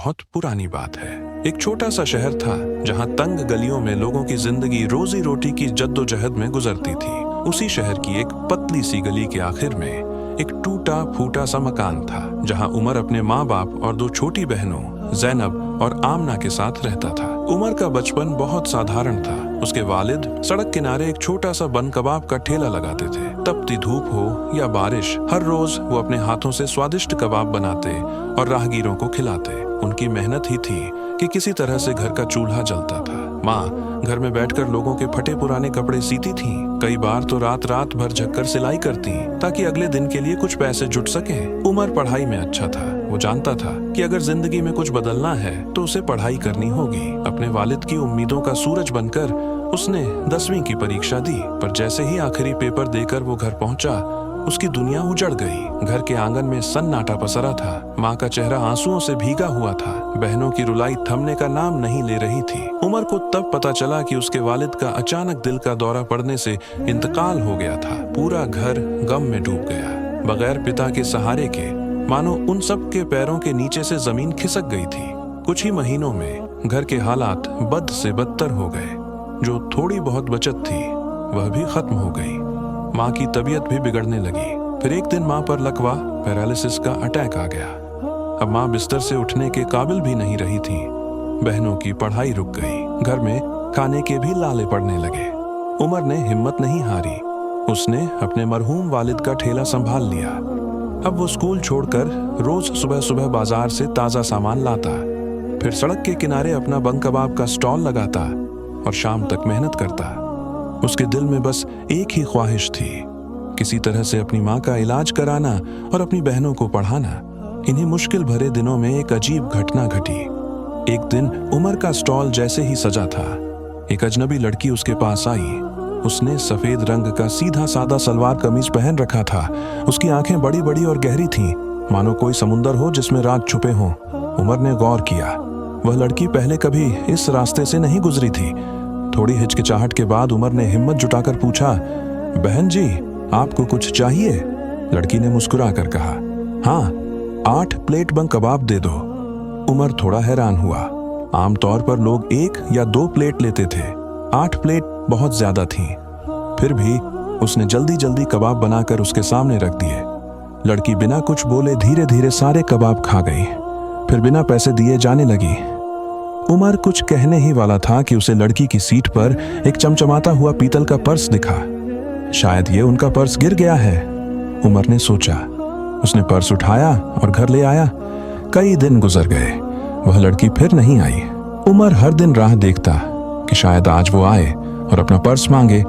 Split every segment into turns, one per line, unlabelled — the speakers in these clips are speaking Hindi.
बहुत पुरानी बात है। एक छोटा सा शहर था जहां तंग गलियों में लोगों की जिंदगी रोजी रोटी की जद्दोजहद में गुजरती थी। उसी शहर की एक पतली सी गली के आखिर में एक टूटा फूटा सा मकान था जहां उमर अपने माँ बाप और दो छोटी बहनों जैनब और आमना के साथ रहता था। उमर का बचपन बहुत साधारण था। उसके वालिद सड़क किनारे एक छोटा सा बन कबाब का ठेला लगाते थे। तपती धूप हो या बारिश, हर रोज वो अपने हाथों से स्वादिष्ट कबाब बनाते और राहगीरों को खिलाते। उनकी मेहनत ही थी कि किसी तरह से घर का चूल्हा जलता था। माँ घर में बैठकर लोगों के फटे पुराने कपड़े सीती थीं। कई बार तो रात रात भर जगकर सिलाई करती ताकि अगले दिन के लिए कुछ पैसे जुट सके। उमर पढ़ाई में अच्छा था। वो जानता था कि अगर जिंदगी में कुछ बदलना है तो उसे पढ़ाई करनी होगी। अपने वालिद की उम्मीदों का सूरज बनकर उसने 10वीं की परीक्षा दी, पर जैसे ही आखिरी पेपर देकर वो घर पहुंचा, उसकी दुनिया उजड़ गई। घर के आंगन में सन्नाटा पसरा था। माँ का चेहरा आंसुओं से भीगा हुआ था। बहनों की रुलाई थमने का नाम नहीं ले रही थी। उमर को तब पता चला कि उसके वालिद का अचानक दिल का दौरा पड़ने से इंतकाल हो गया था। पूरा घर गम में डूब गया। बगैर पिता के सहारे के मानो उन सब के पैरों के नीचे से जमीन खिसक गई थी। कुछ ही महीनों में घर के हालात बद से बदतर हो गए। जो थोड़ी बहुत बचत थी वह भी खत्म हो गई। माँ की तबीयत भी बिगड़ने लगी। फिर एक दिन माँ पर लकवा पैरालिसिस का अटैक आ गया। अब माँ बिस्तर से उठने के काबिल भी नहीं रही थी। बहनों की पढ़ाई रुक गई। घर में खाने के भी लाले पड़ने लगे। उमर ने हिम्मत नहीं हारी। उसने अपने मरहूम वालिद का ठेला संभाल लिया। अब वो स्कूल छोड़कर रोज सुबह सुबह बाजार से ताजा सामान लाता, फिर सड़क के किनारे अपना बन कबाब का स्टॉल लगाता और शाम तक मेहनत करता। उसके दिल में बस एक ही ख्वाहिश थी, किसी तरह से अपनी माँ का इलाज कराना और अपनी बहनों को पढ़ाना। इन्हीं मुश्किल भरे दिनों में एक अजीब घटना घटी। एक दिन उमर का स्टॉल जैसे ही सजा था, एक अजनबी लड़की उसके पास आई। उसने सफेद रंग का सीधा सादा सलवार कमीज पहन रखा था। उसकी आंखें बड़ी बड़ी और गहरी थीं, मानो कोई समुंदर हो जिसमें राज छुपे हों। उमर ने गौर किया, वह लड़की पहले कभी इस रास्ते से नहीं गुजरी थी। थोड़ी हिचकिचाहट के बाद उमर ने हिम्मत जुटाकर पूछा, बहन जी आपको कुछ चाहिए? लड़की ने मुस्कुरा कर कहा, हाँ 8 प्लेट बन कबाब दे दो। उमर थोड़ा हैरान हुआ। आमतौर पर लोग 1 या 2 प्लेट लेते थे, 8 प्लेट बहुत ज्यादा थीं। फिर भी उसने जल्दी जल्दी कबाब बनाकर उसके सामने रख दिए। लड़की बिना कुछ बोले धीरे धीरे सारे कबाब खा गई, फिर बिना पैसे दिए जाने लगी। उमर कुछ कहने ही वाला था कि उसे लड़की की सीट पर एक चमचमाता हुआ पीतल का पर्स दिखा। शायद ये उनका पर्स गिर गया है, उमर ने सोचा। उसने पर्स उठाया और घर ले आया। कई दिन गुजर गए, वह लड़की फिर नहीं आई। उमर हर दिन राह देखता कि शायद आज वो आए और अपना पर्स मांगे,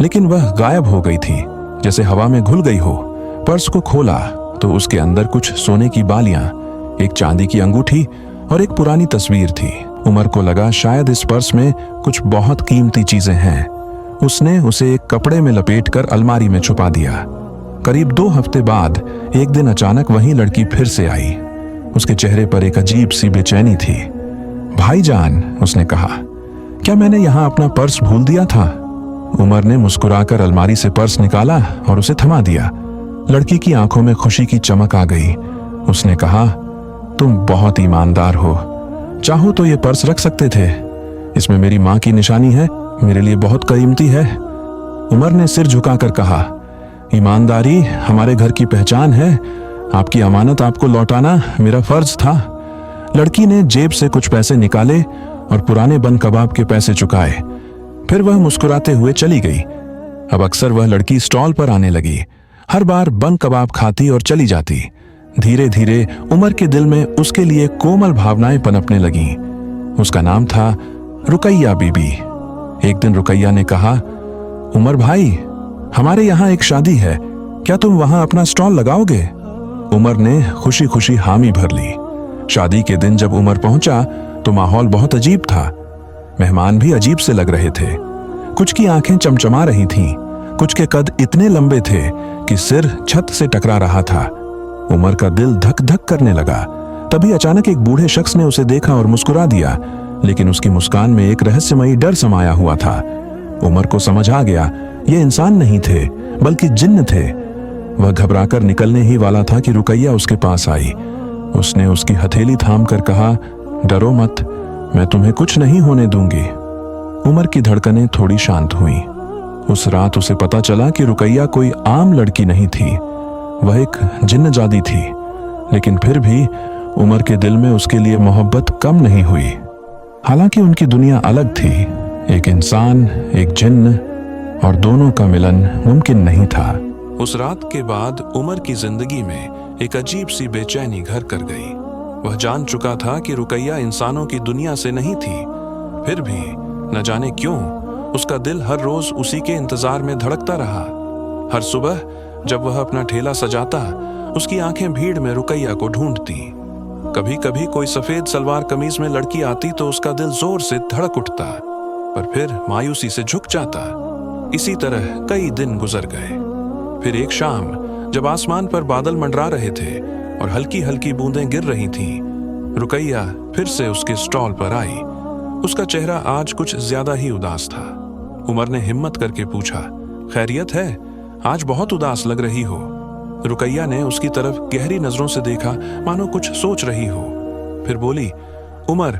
लेकिन वह गायब हो गई थी, जैसे हवा में घुल गई हो। पर्स को खोला तो उसके अंदर कुछ सोने की बालियां, एक चांदी की अंगूठी और एक पुरानी तस्वीर थी। उमर को लगा शायद इस पर्स में कुछ बहुत कीमती चीजें हैं। उसने उसे एक कपड़े में लपेटकर अलमारी में छुपा दिया। करीब 2 हफ्ते बाद एक दिन अचानक वही लड़की फिर से आई। उसके चेहरे पर एक अजीब सी बेचैनी थी। भाईजान, उसने कहा, क्या मैंने यहाँ अपना पर्स भूल दिया था? उमर ने मुस्कुराकर अलमारी से पर्स निकाला और उसे थमा दिया। लड़की की आंखों में खुशी की चमक आ गई। उसने कहा, तुम बहुत ईमानदार हो, चाहो तो ये पर्स रख सकते थे। इसमें मेरी माँ की निशानी है, मेरे लिए बहुत कीमती है। उमर ने सिर झुकाकर कहा, ईमानदारी हमारे घर की पहचान है। आपकी अमानत आपको लौटाना मेरा फर्ज था। लड़की ने जेब से कुछ पैसे निकाले और पुराने बन कबाब के पैसे चुकाए। फिर वह मुस्कुराते हुए चली गई। अब अक्सर वह लड़की स्टॉल पर आने लगी। हर बार बन कबाब खाती और चली जाती। धीरे धीरे उमर के दिल में उसके लिए कोमल भावनाएं पनपने लगीं। उसका नाम था रुकैया बीबी। एक दिन रुकैया ने कहा, उमर भाई, हमारे यहाँ एक शादी है, क्या तुम वहां अपना स्टॉल लगाओगे? उमर ने खुशी खुशी हामी भर ली। शादी के दिन जब उमर पहुंचा तो माहौल बहुत अजीब था। मेहमान भी अजीब से लग रहे थे। कुछ की आंखें चमचमा रही थीं, कुछ के कद इतने लंबे थे कि सिर छत से टकरा रहा था। उमर का दिल धक धक करने लगा। तभी अचानक एक बूढ़े शख्स ने उसे देखा और मुस्कुरा दिया, लेकिन उसकी मुस्कान में एक रहस्यमयी डर समाया हुआ था। उमर को समझ आ गया, ये इंसान नहीं थे बल्कि जिन्न थे। वह घबराकर निकलने ही वाला था कि रुकैया उसके पास आई। उसने उसकी हथेली थाम कर कहा, डरो मत, मैं तुम्हें कुछ नहीं होने दूंगी। उमर की धड़कनें थोड़ी शांत हुईं। उस रात उसे पता चला कि रुकैया कोई आम लड़की नहीं थी, वह एक जिन्नजादी थी। लेकिन फिर भी उमर के दिल में उसके लिए मोहब्बत कम नहीं हुई। हालांकि उनकी दुनिया अलग थी, एक इंसान, एक जिन्न, और दोनों का मिलन मुमकिन नहीं था। उस रात के बाद उमर की जिंदगी में एक अजीब सी बेचैनी घर कर गई। वह जान चुका था कि रुकैया इंसानों की दुनिया से नहीं थी, फिर भी न जाने क्यों उसका दिल हर रोज उसी के इंतजार में धड़कता रहा। हर सुबह जब वह अपना ठेला सजाता, उसकी आंखें भीड़ में रुकैया को ढूंढती। कभी कभी कोई सफेद सलवार कमीज में लड़की आती तो उसका दिल जोर से धड़क उठता, पर फिर मायूसी से झुक जाता। इसी तरह कई दिन गुजर गए। फिर एक शाम जब आसमान पर बादल मंडरा रहे थे और हल्की हल्की बूंदें गिर रही थीं, रुकैया फिर से उसके स्टॉल पर आई। उसका चेहरा आज कुछ ज्यादा ही उदास था। उमर ने हिम्मत करके पूछा, खैरियत है? आज बहुत उदास लग रही हो। रुकैया ने उसकी तरफ गहरी नजरों से देखा, मानो कुछ सोच रही हो। फिर बोली, उमर,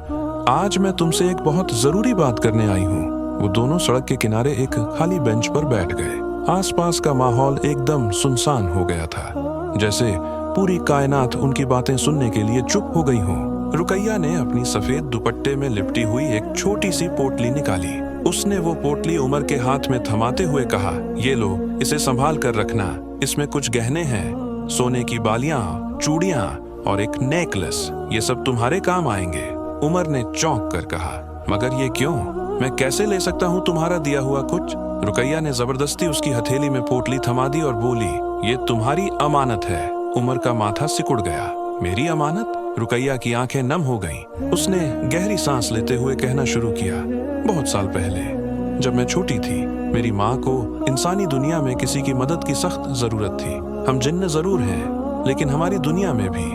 आज मैं तुमसे एक बहुत जरूरी बात करने आई हूँ। वो दोनों सड़क के किनारे एक खाली बेंच पर बैठ गए। आसपास का माहौल एकदम सुनसान हो गया था, जैसे पूरी कायनात उनकी बातें सुनने के लिए चुप हो गई हो। रुकैया ने अपनी सफेद दुपट्टे में लिपटी हुई एक छोटी सी पोटली निकाली। उसने वो पोटली उमर के हाथ में थमाते हुए कहा, ये लो, इसे संभाल कर रखना। इसमें कुछ गहने हैं, सोने की बालियां, चूड़ियां और एक नेकलेस। ये सब तुम्हारे काम आएंगे। उमर ने चौंक कर कहा, मगर ये क्यों? मैं कैसे ले सकता हूँ तुम्हारा दिया हुआ कुछ? रुकैया ने जबरदस्ती उसकी हथेली में पोटली थमा दी और बोली, ये तुम्हारी अमानत है। उमर का माथा सिकुड़ गया। मेरी अमानत? रुकैया की आंखें नम हो गईं। उसने गहरी सांस लेते हुए कहना शुरू किया, बहुत साल पहले जब मैं छोटी थी, मेरी माँ को इंसानी दुनिया में किसी की मदद की सख्त जरूरत थी। हम जिन्न जरूर हैं, लेकिन हमारी दुनिया में भी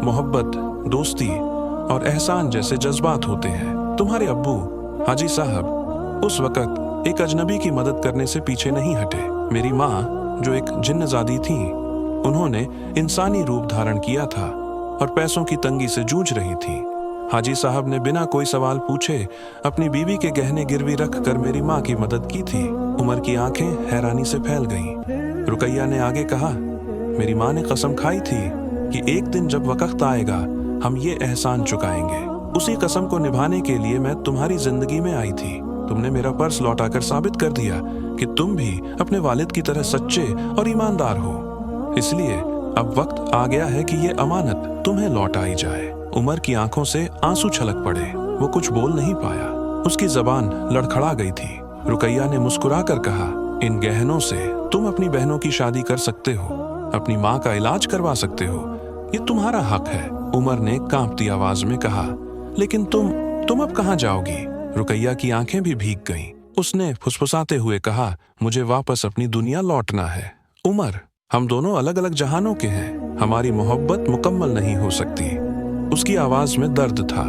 मोहब्बत, दोस्ती और एहसान जैसे जज्बात होते हैं। तुम्हारे अब्बू हाजी साहब उस वक्त एक अजनबी की मदद करने से पीछे नहीं हटे। मेरी माँ, जो एक जिन्नजादी थी, उन्होंने इंसानी रूप धारण किया था और पैसों की तंगी से जूझ रही थी। हाजी साहब ने बिना कोई सवाल पूछे अपनी बीवी के गहने गिरवी रख कर मेरी माँ की मदद की थी। उमर की आंखें हैरानी से फैल गईं। रुकैया ने आगे कहा, मेरी माँ ने कसम खाई थी कि एक दिन जब वक्त आएगा हम ये एहसान चुकाएंगे। उसी कसम को निभाने के लिए मैं तुम्हारी जिंदगी में आई थी। तुमने मेरा पर्स लौटाकर साबित कर दिया कि तुम भी अपने वालिद की तरह सच्चे और ईमानदार हो। इसलिए अब वक्त आ गया है कि ये अमानत तुम्हें लौटाई जाए। उमर की आंखों से आंसू छलक पड़े। वो कुछ बोल नहीं पाया, उसकी जबान लड़खड़ा गई थी। रुकैया ने मुस्कुराकर कहा, इन गहनों से तुम अपनी बहनों की शादी कर सकते हो, अपनी माँ का इलाज करवा सकते हो, ये तुम्हारा हक है। उमर ने कांपती आवाज में कहा, लेकिन तुम अब कहाँ जाओगी? रुकैया की आंखें भी भीग गईं। उसने फुसफुसाते हुए कहा, मुझे वापस अपनी दुनिया लौटना है। उमर, हम दोनों अलग अलग जहानों के हैं, हमारी मोहब्बत मुकम्मल नहीं हो सकती। उसकी आवाज में दर्द था,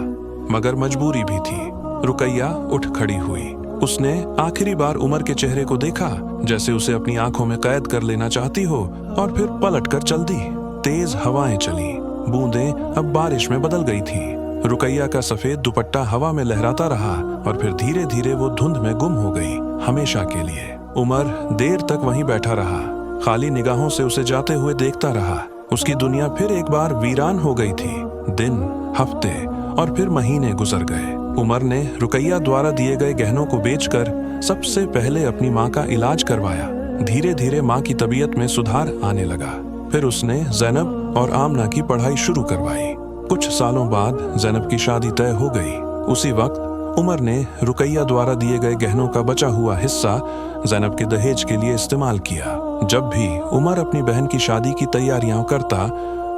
मगर मजबूरी भी थी। रुकैया उठ खड़ी हुई। उसने आखिरी बार उमर के चेहरे को देखा, जैसे उसे अपनी आंखों में कैद कर लेना चाहती हो, और फिर पलट कर चल दी। तेज हवाएं चली, बूंदें अब बारिश में बदल गई थी। रुकैया का सफेद दुपट्टा हवा में लहराता रहा और फिर धीरे धीरे वो धुंध में गुम हो गई, हमेशा के लिए। उमर देर तक वहीं बैठा रहा, खाली निगाहों से उसे जाते हुए देखता रहा। उसकी दुनिया फिर एक बार वीरान हो गई थी। दिन, हफ्ते और फिर महीने गुजर गए। उमर ने रुकैया द्वारा दिए गए गहनों को बेचकर सबसे पहले अपनी माँ का इलाज करवाया। धीरे धीरे माँ की तबीयत में सुधार आने लगा। फिर उसने ज़ैनब और आमना की पढ़ाई शुरू करवाई। कुछ सालों बाद ज़ैनब की शादी तय हो गई। उसी वक्त उमर ने रुकैया द्वारा दिए गए गहनों का बचा हुआ हिस्सा ज़ैनब के दहेज के लिए इस्तेमाल किया। जब भी उमर अपनी बहन की शादी की तैयारियां करता,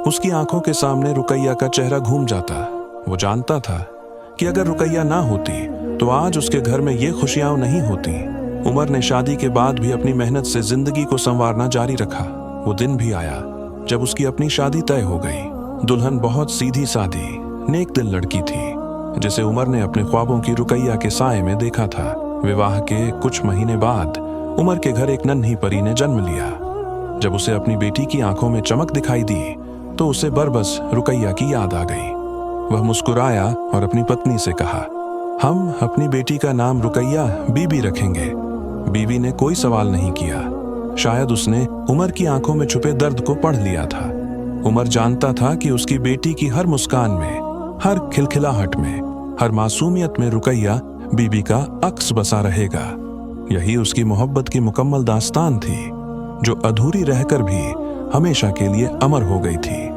उसकी आंखों के सामने रुकैया का चेहरा घूम जाता। वो जानता था कि अगर रुकैया ना होती तो आज उसके घर में ये खुशियां नहीं होती। उमर ने शादी के बाद भी अपनी मेहनत से जिंदगी को संवारना जारी रखा। वो दिन भी आया जब उसकी अपनी शादी तय हो गई। दुल्हन बहुत सीधी सादी, नेक दिल लड़की थी, जिसे उमर ने अपने ख्वाबों की रुकैया के साए में देखा था। विवाह के कुछ महीने बाद उमर के घर एक नन्ही परी ने जन्म लिया। जब उसे अपनी बेटी की आंखों में चमक दिखाई दी तो उसे बरबस रुकैया की याद आ गई। वह मुस्कुराया और अपनी पत्नी से कहा, हम अपनी बेटी का नाम रुकैया बीबी रखेंगे। बीवी ने कोई सवाल नहीं किया। शायद उसने उमर की आंखों में छुपे दर्द को पढ़ लिया था। उमर जानता था कि उसकी बेटी की हर मुस्कान में, हर खिलखिलाहट में, हर मासूमियत में रुकैया बीबी का अक्स बसा रहेगा। यही उसकी मोहब्बत की मुकम्मल दास्तान थी, जो अधूरी रहकर भी हमेशा के लिए अमर हो गई थी।